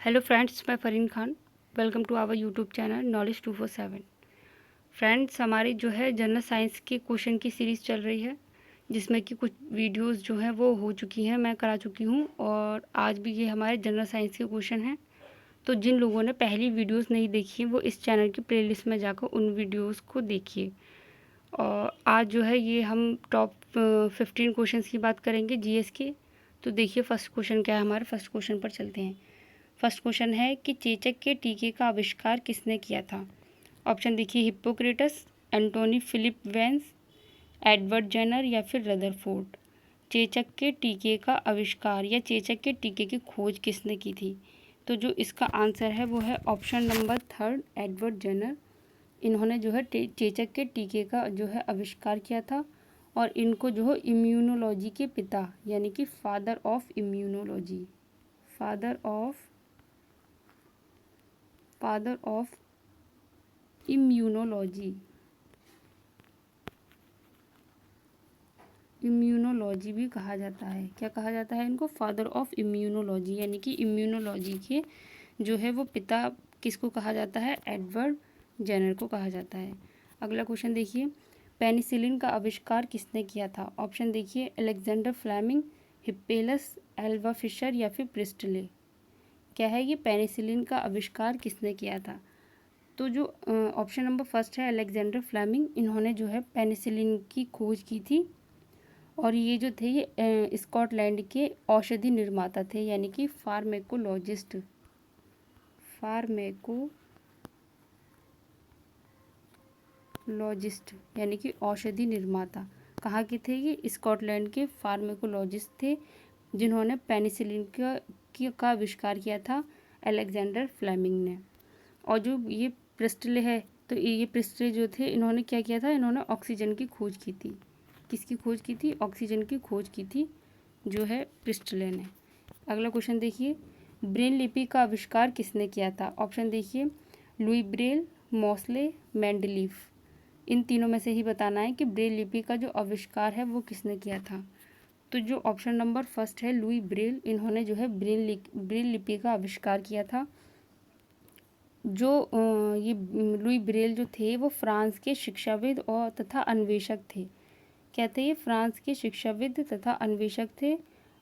Hello friends, मैं Fareen Khan. Welcome to our YouTube channel knowledge 247। Friends, हमारी जो है जनरल साइंस के क्वेश्चन की सीरीज़ चल रही है, जिसमें कि कुछ वीडियोस जो हैं वो हो चुकी हैं, मैं करा चुकी हूँ। और आज भी ये हमारे जनरल साइंस के क्वेश्चन हैं। तो जिन लोगों ने पहली वीडियोस नहीं देखी हैं, वो इस चैनल की प्लेलिस्ट में जाकर उन वीडियोज़ को देखिए। और आज जो है ये हम टॉप 15 क्वेश्चन की बात करेंगे जीएस के। तो देखिए फ़र्स्ट क्वेश्चन क्या है हमारे। फर्स्ट क्वेश्चन पर चलते हैं। फर्स्ट क्वेश्चन है कि चेचक के टीके का आविष्कार किसने किया था। ऑप्शन देखिए, Hippocrates, Antonie Philip Vance, Edward Jenner या फिर रदरफोर्ड। चेचक के टीके का आविष्कार या चेचक के टीके की खोज किसने की थी। तो जो इसका आंसर है वो है ऑप्शन नंबर 3, एडवर्ड जेनर। इन्होंने जो है चेचक के टीके का जो है आविष्कार किया था। और इनको जो है इम्यूनोलॉजी के पिता यानी कि father of immunology, father of immunology immunology भी कहा जाता है। क्या कहा जाता है इनको? फादर ऑफ इम्यूनोलॉजी, यानी कि इम्यूनोलॉजी के जो है वो पिता किसको कहा जाता है? एडवर्ड जेनर को कहा जाता है। अगला क्वेश्चन देखिए, पेनिसिलिन का आविष्कार किसने किया था। ऑप्शन देखिए, अलेक्जेंडर फ्लेमिंग, हिप्पेलस, एल्वा फिशर या फिर प्रिस्टले। क्या है ये? पेनिसिलिन का आविष्कार किसने किया था? तो जो ऑप्शन नंबर फर्स्ट है अलेक्जेंडर फ्लेमिंग, इन्होंने जो है पेनिसिलिन की खोज की थी। और ये जो थे ये स्कॉटलैंड के औषधि निर्माता थे, यानी कि फार्मेकोलॉजिस्ट यानी कि औषधि निर्माता। कहाँ के थे ये? स्कॉटलैंड के फार्मेकोलॉजिस्ट थे, जिन्होंने पेनिसिलिन का आविष्कार किया था अलेक्जेंडर फ्लेमिंग ने। और जो ये प्रिस्टले है, तो ये प्रिस्टले जो थे, इन्होंने क्या किया था? इन्होंने ऑक्सीजन की खोज की थी। किसकी खोज की थी? ऑक्सीजन की खोज की थी जो है प्रिस्टले ने। अगला क्वेश्चन देखिए, ब्रेल लिपि का आविष्कार किसने किया था। ऑप्शन देखिए, लुई ब्रेल, मोस्ले, मेंडलीफ। इन तीनों में से ही बताना है कि ब्रेल लिपि का जो आविष्कार है वो किसने किया था। तो जो ऑप्शन नंबर फर्स्ट है लुई ब्रेल, इन्होंने जो है ब्रेल लिपि का आविष्कार किया था। जो ये लुई ब्रेल जो थे वो फ्रांस के शिक्षाविद और तथा अन्वेषक थे। कहते हैं ये फ्रांस के शिक्षाविद तथा अन्वेषक थे।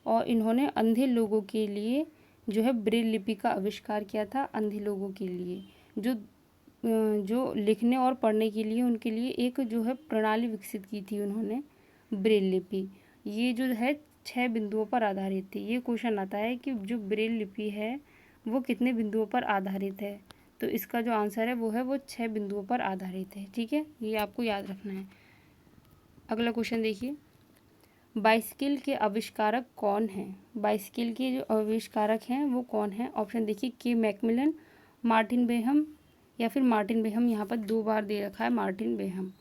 और इन्होंने अंधे लोगों के लिए जो है ब्रेल लिपि का आविष्कार किया था। अंधे लोगों के लिए जो लिखने और पढ़ने के लिए उनके लिए एक जो है प्रणाली विकसित की थी उन्होंने, ब्रेल लिपि। ये जो है 6 बिंदुओं पर आधारित थी। ये क्वेश्चन आता है कि जो ब्रेल लिपि है वो कितने बिंदुओं पर आधारित है। तो इसका जो आंसर है वो 6 बिंदुओं पर आधारित है। ठीक है, ये आपको याद रखना है। अगला क्वेश्चन देखिए, बाइसिकल के आविष्कारक कौन हैं। बाइसिकल के जो आविष्कारक हैं वो कौन हैं। ऑप्शन देखिए, के मैकमिलन, मार्टिन बेहम या फिर मार्टिन बेहम। यहाँ पर 2 बार दे रखा है मार्टिन बेहम।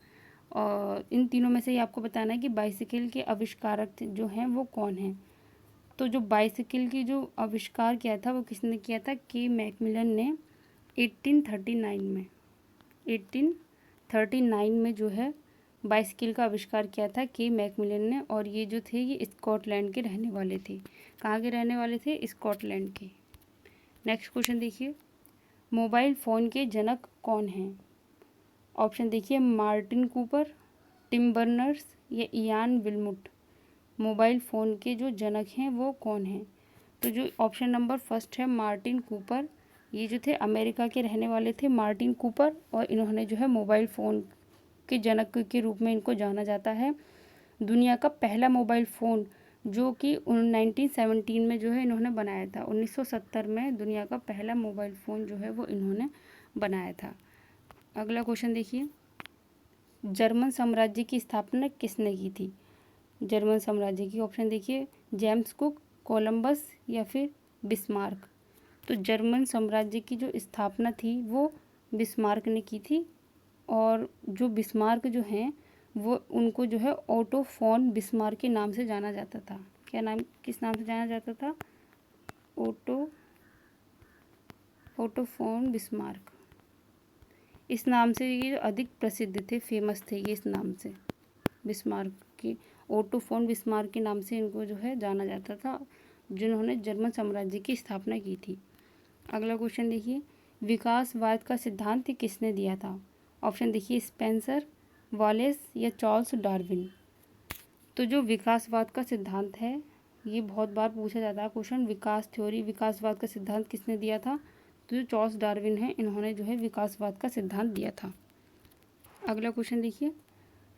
और इन तीनों में से ही आपको बताना है कि बाइसिकल के आविष्कारक जो हैं वो कौन हैं। तो जो बाइसिकल की जो आविष्कार किया था वो किसने किया था? के मैकमिलन ने 1839 में जो है बाइसिकल का आविष्कार किया था के मैकमिलन ने। और ये जो थे ये स्कॉटलैंड के रहने वाले थे। कहाँ के रहने वाले थे? स्कॉटलैंड के। नेक्स्ट क्वेश्चन देखिए, मोबाइल फ़ोन के जनक कौन हैं। ऑप्शन देखिए, मार्टिन कूपर, टिम बर्नर्स या इयान विल्मुट। मोबाइल फ़ोन के जो जनक हैं वो कौन हैं। तो जो ऑप्शन नंबर फर्स्ट है मार्टिन कूपर, ये जो थे अमेरिका के रहने वाले थे मार्टिन कूपर। और इन्होंने जो है मोबाइल फ़ोन के जनक के रूप में इनको जाना जाता है। दुनिया का पहला मोबाइल फ़ोन जो कि 1917 में जो है इन्होंने बनाया था। 1970 में दुनिया का पहला मोबाइल फ़ोन जो है वो इन्होंने बनाया था। अगला क्वेश्चन देखिए, जर्मन साम्राज्य की स्थापना किसने की थी। जर्मन साम्राज्य की ऑप्शन देखिए, जेम्स कुक, कोलंबस या फिर बिस्मार्क। तो जर्मन साम्राज्य की जो स्थापना थी वो बिस्मार्क ने की थी। और जो बिस्मार्क जो हैं वो उनको जो है ओटो फोन बिस्मार्क के नाम से जाना जाता था। क्या नाम, किस नाम से जाना जाता था? Otto von Bismarck. इस नाम से ये अधिक प्रसिद्ध थे, फेमस थे ये इस नाम से। बिस्मार्क के, ओटो फोन बिस्मार्क के नाम से इनको जो है जाना जाता था, जिन्होंने जर्मन साम्राज्य की स्थापना की थी। अगला क्वेश्चन देखिए, विकासवाद का सिद्धांत किसने दिया था? ऑप्शन देखिए, स्पेंसर, वॉलेस या चार्ल्स डार्विन। तो जो विकासवाद का सिद्धांत है, ये बहुत बार पूछा जाता है क्वेश्चन, विकास थ्योरी, विकासवाद का सिद्धांत किसने दिया था? तो जो चार्ल्स डार्विन है, इन्होंने जो है विकासवाद का सिद्धांत दिया था। अगला क्वेश्चन देखिए,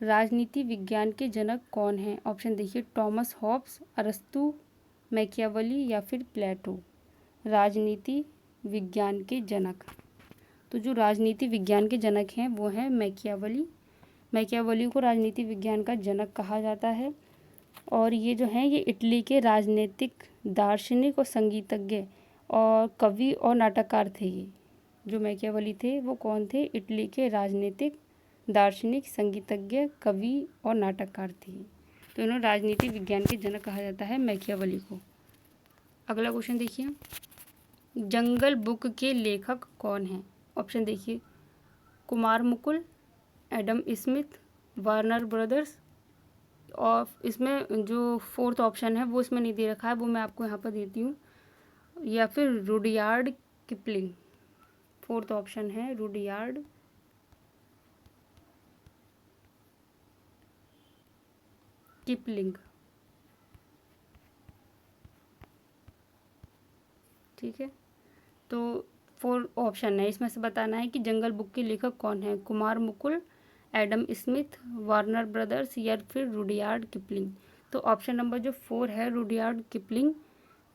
राजनीति विज्ञान के जनक कौन हैं? ऑप्शन देखिए, टॉमस हॉब्स, अरस्तु, मैकियावली या फिर प्लेटो। राजनीति विज्ञान के जनक, तो जो राजनीति विज्ञान के जनक हैं वो हैं मैकियावली। मैकियावली को राजनीति विज्ञान का जनक कहा जाता है। और ये जो हैं, ये इटली के राजनीतिक दार्शनिक और संगीतज्ञ और कवि और नाटककार थे। ये जो मैकियावली थे वो कौन थे? इटली के राजनीतिक दार्शनिक, संगीतज्ञ, कवि और नाटककार थे। तो इन्होंने राजनीति विज्ञान के जनक कहा जाता है मैकियावली को। अगला क्वेश्चन देखिए, जंगल बुक के लेखक कौन हैं? ऑप्शन देखिए, Kumar Mukul, Adam Smith, Warner brothers, और इसमें जो फोर्थ ऑप्शन है वो इसमें नहीं दे रखा है, वो मैं आपको यहाँ पर देती हूँ, या फिर रुडयार्ड किपलिंग। फोर्थ ऑप्शन है रुडयार्ड किपलिंग। ठीक है, तो फोर ऑप्शन है, इसमें से बताना है कि जंगल बुक के लेखक कौन है? Kumar Mukul, Adam Smith, Warner brothers या फिर रुडयार्ड किपलिंग। तो ऑप्शन नंबर जो 4 है रुडयार्ड किपलिंग,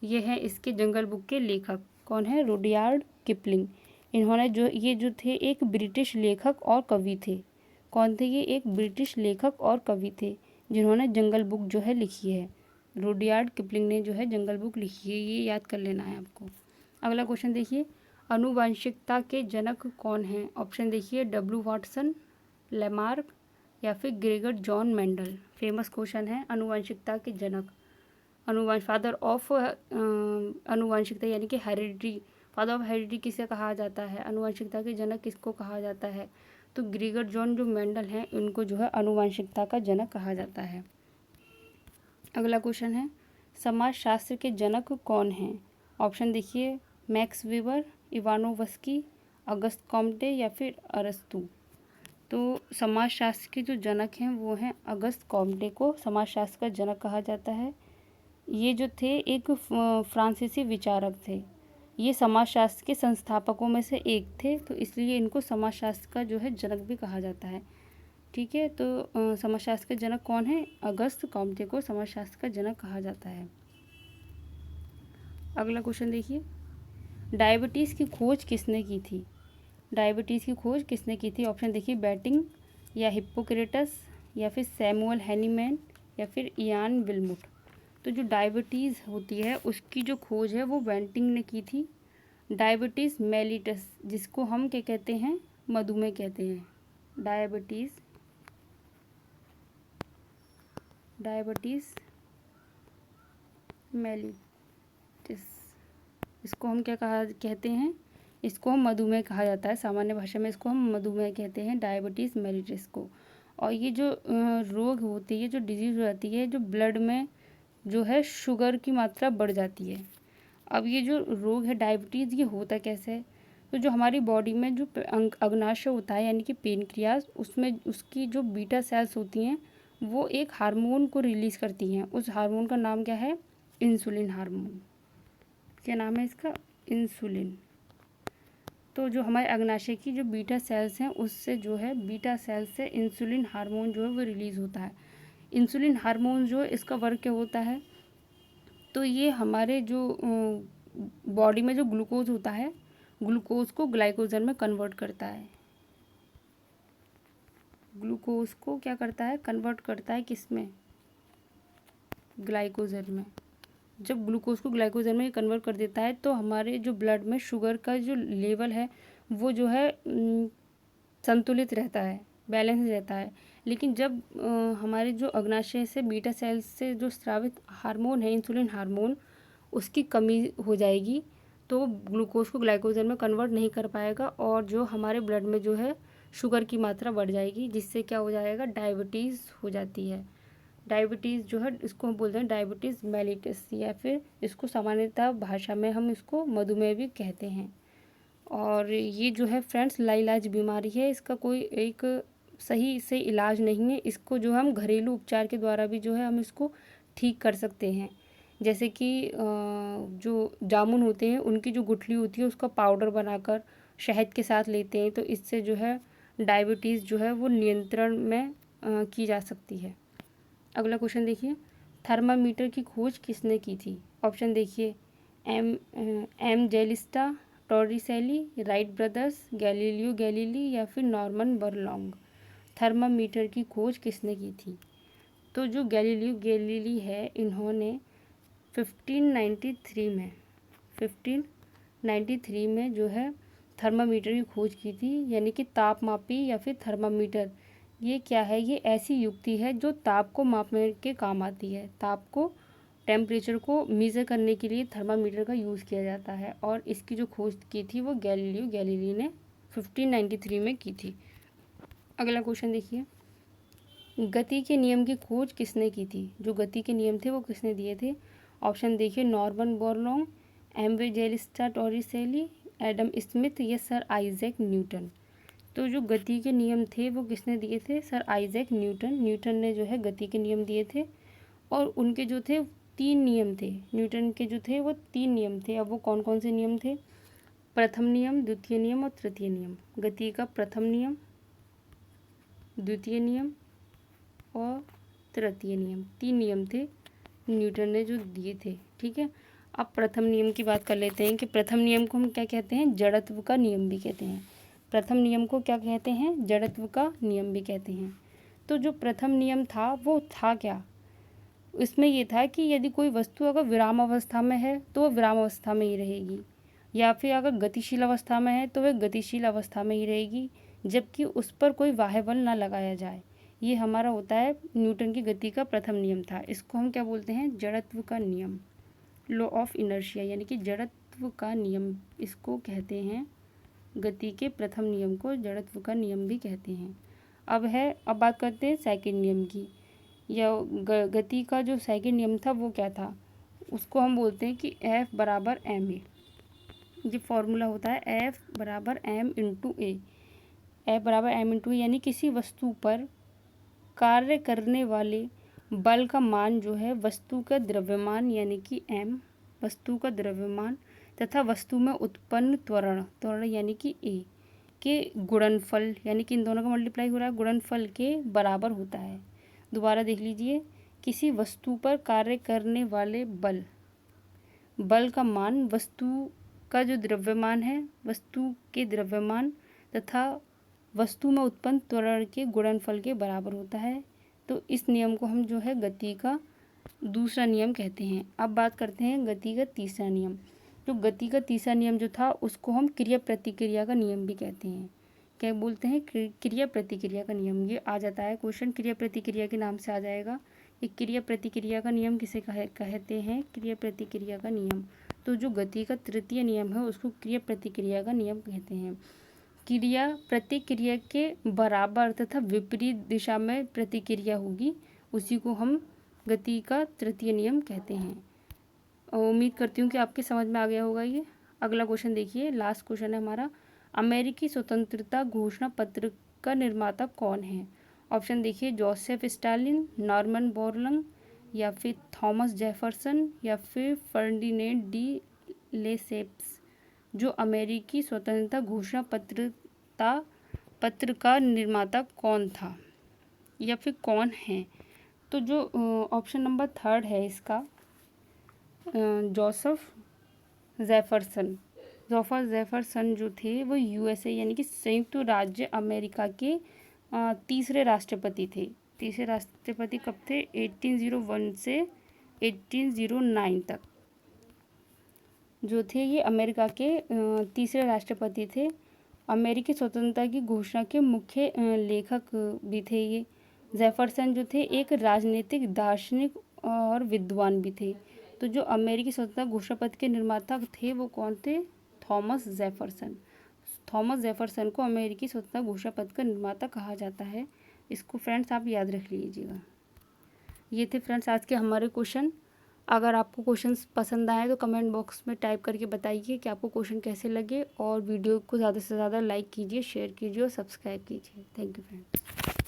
ये है इसके जंगल बुक के लेखक। कौन है? Rudyard Kipling. इन्होंने जो थे एक ब्रिटिश लेखक और कवि थे। कौन थे ये? एक ब्रिटिश लेखक और कवि थे जिन्होंने जंगल बुक जो है लिखी है। रुडयार्ड किपलिंग ने जो है जंगल बुक लिखी है, ये याद कर लेना है आपको। अगला क्वेश्चन देखिए, आनुवंशिकता के जनक कौन हैं? ऑप्शन देखिए, डब्ल्यू वाटसन, लेमार्क या फिर Gregor John Mendel. Famous question है, आनुवंशिकता के जनक, फादर ऑफ आनुवंशिकता यानी कि हेरिडिटी, फादर ऑफ हेरिडिटी किसे कहा जाता है? आनुवंशिकता के जनक किसको कहा जाता है? तो ग्रेगर जॉन जो मेंडल हैं उनको जो है आनुवंशिकता का जनक कहा जाता है। अगला क्वेश्चन है, समाजशास्त्र के जनक कौन हैं? ऑप्शन देखिए, मैक्स वेबर, इवानोवस्की, अगस्त कॉम्टे या फिर अरस्तु। तो समाजशास्त्र के जो जनक हैं वो हैं अगस्त कॉम्टे को समाजशास्त्र का जनक कहा जाता है। ये जो थे एक फ्रांसीसी विचारक थे, ये समाजशास्त्र के संस्थापकों में से एक थे, तो इसलिए इनको समाजशास्त्र का जो है जनक भी कहा जाता है। ठीक है, तो समाजशास्त्र के जनक कौन है? अगस्त कॉम्टे को समाजशास्त्र का जनक कहा जाता है। अगला क्वेश्चन देखिए, डायबिटीज़ की खोज किसने की थी? डायबिटीज़ की खोज किसने की थी? ऑप्शन देखिए, बैटिंग या हिप्पोक्रेटस या फिर सैमुअल हैनीमैन या फिर इयान विल्मुट। तो जो डायबिटीज़ होती है उसकी जो खोज है वो बेंटिंग ने की थी। डायबिटीज़ मेलिटस, जिसको हम क्या कहते हैं? मधुमेह कहते हैं। डायबिटीज़ मेलिटस, इसको हम क्या कहते हैं? इसको हम मधुमेह कहा जाता है, सामान्य भाषा में इसको हम मधुमेह कहते हैं, डायबिटीज़ मेलिटस को। और ये जो रोग होती है, जो डिजीज़ होती है, जो ब्लड में जो है शुगर की मात्रा बढ़ जाती है। अब ये जो रोग है डायबिटीज़, ये होता कैसे है? तो जो हमारी बॉडी में जो अग्नाशय होता है यानी कि पेनक्रियास, उसमें उसकी जो बीटा सेल्स होती हैं वो एक हार्मोन को रिलीज़ करती हैं। उस हार्मोन का नाम क्या है? Insulin hormone. क्या नाम है इसका? इंसुलिन। तो जो हमारे अग्नाशय की जो बीटा सेल्स हैं उससे जो है बीटा सेल्स से इंसुलिन हार्मोन जो है वो रिलीज़ होता है। इंसुलिन हार्मोन जो है इसका वर्क क्या होता है? तो ये हमारे जो बॉडी में जो ग्लूकोज होता है, ग्लूकोज को ग्लाइकोजन में कन्वर्ट करता है। ग्लूकोज को क्या करता है? कन्वर्ट करता है किस में? ग्लाइकोजन में। जब ग्लूकोज को ग्लाइकोजन में कन्वर्ट कर देता है तो हमारे जो ब्लड में शुगर का जो लेवल है वो जो है संतुलित रहता है, बैलेंस रहता है। लेकिन जब हमारे जो अग्नाशय से बीटा सेल्स से जो स्रावित हार्मोन है इंसुलिन हार्मोन, उसकी कमी हो जाएगी तो ग्लूकोज को ग्लाइकोजन में कन्वर्ट नहीं कर पाएगा और जो हमारे ब्लड में जो है शुगर की मात्रा बढ़ जाएगी, जिससे क्या हो जाएगा? डायबिटीज़ हो जाती है। डायबिटीज़ जो है इसको हम बोलते हैं डायबिटीज़ मेलिटस, या फिर इसको सामान्यतः भाषा में हम इसको मधुमेह भी कहते हैं। और ये जो है फ्रेंड्स लाइलाज बीमारी है, इसका कोई एक सही से इलाज नहीं है। इसको जो हम घरेलू उपचार के द्वारा भी जो है हम इसको ठीक कर सकते हैं। जैसे कि जो जामुन होते हैं उनकी जो गुठली होती है उसका पाउडर बनाकर शहद के साथ लेते हैं, तो इससे जो है डायबिटीज़ जो है वो नियंत्रण में की जा सकती है। अगला क्वेश्चन देखिए, थर्मामीटर की खोज किसने की थी? ऑप्शन देखिए, एम जेलिस्टा, Torricelli, Wright brothers, Galileo Galilei या फिर नॉर्मन बरलॉन्ग। थर्मामीटर की खोज किसने की थी? तो जो गैलीलियो गैलीली है इन्होंने 1593 में जो है थर्मामीटर की खोज की थी, यानी कि तापमापी या फिर थर्मामीटर। ये क्या है? ये ऐसी युक्ति है जो ताप को मापने के काम आती है। ताप को, टेम्परेचर को मीज़र करने के लिए थर्मामीटर का यूज़ किया जाता है, और इसकी जो खोज की थी वो गैलीलियो गैलीली ने 1593 में की थी। अगला क्वेश्चन देखिए, गति के नियम की खोज किसने की थी? जो गति के नियम थे वो किसने दिए थे? ऑप्शन देखिए, नॉर्मन बोरलॉन्ग, एम्बेजेलिस्टा टॉरिसेली, एडम स्मिथ या सर आइजैक न्यूटन। तो जो गति के नियम थे वो किसने दिए थे? Sir Isaac Newton. न्यूटन ने जो है गति के नियम दिए थे, और उनके जो थे 3 नियम थे। न्यूटन के जो थे वो 3 नियम थे। अब वो कौन कौन से नियम थे? प्रथम नियम, द्वितीय नियम और तृतीय नियम। गति का प्रथम नियम, द्वितीय नियम और तृतीय नियम, 3 नियम थे न्यूटन ने जो दिए थे। ठीक है, अब प्रथम नियम की बात कर लेते हैं कि प्रथम नियम को हम क्या कहते हैं? जड़त्व का नियम भी कहते हैं। प्रथम नियम को क्या कहते हैं? जड़त्व का नियम भी कहते हैं। तो जो प्रथम नियम था वो था क्या? इसमें ये था कि यदि कोई वस्तु अगर विराम अवस्था में है तो वह विराम अवस्था में ही रहेगी, या फिर अगर गतिशील अवस्था में है तो वह गतिशील अवस्था में ही रहेगी, जबकि उस पर कोई बाह्य बल न लगाया जाए। ये हमारा होता है न्यूटन की गति का प्रथम नियम था। इसको हम क्या बोलते हैं? जड़त्व का नियम, लॉ ऑफ इनर्शिया, यानी कि जड़त्व का नियम इसको कहते हैं। गति के प्रथम नियम को जड़त्व का नियम भी कहते हैं। अब बात करते हैं सेकंड नियम की। या गति का जो सेकंड नियम था वो क्या था? उसको हम बोलते हैं कि F बराबर एम ए। ये फॉर्मूला होता है F बराबर एम इंटू ए। F बराबर एम इंटू ए, यानी किसी वस्तु पर कार्य करने वाले बल का मान जो है वस्तु का द्रव्यमान यानी कि m, वस्तु का द्रव्यमान, तथा वस्तु में उत्पन्न त्वरण यानी कि a के गुणनफल, यानी कि इन दोनों का मल्टीप्लाई हो रहा है, गुणनफल के बराबर होता है। दोबारा देख लीजिए, किसी वस्तु पर कार्य करने वाले बल का मान वस्तु का जो द्रव्यमान है, वस्तु के द्रव्यमान तथा वस्तु में उत्पन्न त्वरण के गुणनफल के बराबर होता है। तो इस नियम को हम जो है गति का दूसरा नियम कहते हैं। अब बात करते हैं गति का तीसरा नियम। जो गति का तीसरा नियम जो था उसको हम क्रिया प्रतिक्रिया का नियम भी कहते हैं। क्या बोलते हैं? क्रिया प्रतिक्रिया का नियम। ये आ जाता है क्वेश्चन, क्रिया प्रतिक्रिया के नाम से आ जाएगा। ये क्रिया प्रतिक्रिया का नियम किसे कहते हैं? क्रिया प्रतिक्रिया का नियम। तो जो गति का तृतीय नियम है उसको क्रिया प्रतिक्रिया का नियम कहते हैं। क्रिया प्रतिक्रिया के बराबर तथा विपरीत दिशा में प्रतिक्रिया होगी, उसी को हम गति का तृतीय नियम कहते हैं। उम्मीद करती हूँ कि आपके समझ में आ गया होगा ये। अगला क्वेश्चन देखिए, लास्ट क्वेश्चन है हमारा, अमेरिकी स्वतंत्रता घोषणा पत्र का निर्माता कौन है? ऑप्शन देखिए, जोसेफ स्टालिन, नॉर्मन बोरलॉन्ग या फिर थॉमस जेफरसन या फिर फर्डिनेंड डी लेसेप्स। जो अमेरिकी स्वतंत्रता घोषणा पत्र का निर्माता कौन था या फिर कौन है? तो जो ऑप्शन नंबर 3 है इसका, जोसेफ जेफरसन जो थे वो यूएसए यानी कि संयुक्त राज्य अमेरिका के तीसरे राष्ट्रपति थे। तीसरे राष्ट्रपति कब थे? 1801 से 1809 तक जो थे ये अमेरिका के तीसरे राष्ट्रपति थे। अमेरिकी स्वतंत्रता की घोषणा के मुख्य लेखक भी थे ये। जेफरसन जो थे एक राजनीतिक दार्शनिक और विद्वान भी थे। तो जो अमेरिकी स्वतंत्रता घोषणा पत्र के निर्माता थे वो कौन थे? Thomas Jefferson. थॉमस जेफरसन को अमेरिकी स्वतंत्रता घोषणा पत्र का निर्माता कहा जाता है। इसको फ्रेंड्स आप याद रख लीजिएगा। ये थे फ्रेंड्स आज के हमारे क्वेश्चन। अगर आपको क्वेश्चंस पसंद आए तो कमेंट बॉक्स में टाइप करके बताइए कि आपको क्वेश्चन कैसे लगे, और वीडियो को ज़्यादा से ज़्यादा लाइक कीजिए, शेयर कीजिए और सब्सक्राइब कीजिए। Thank you friends.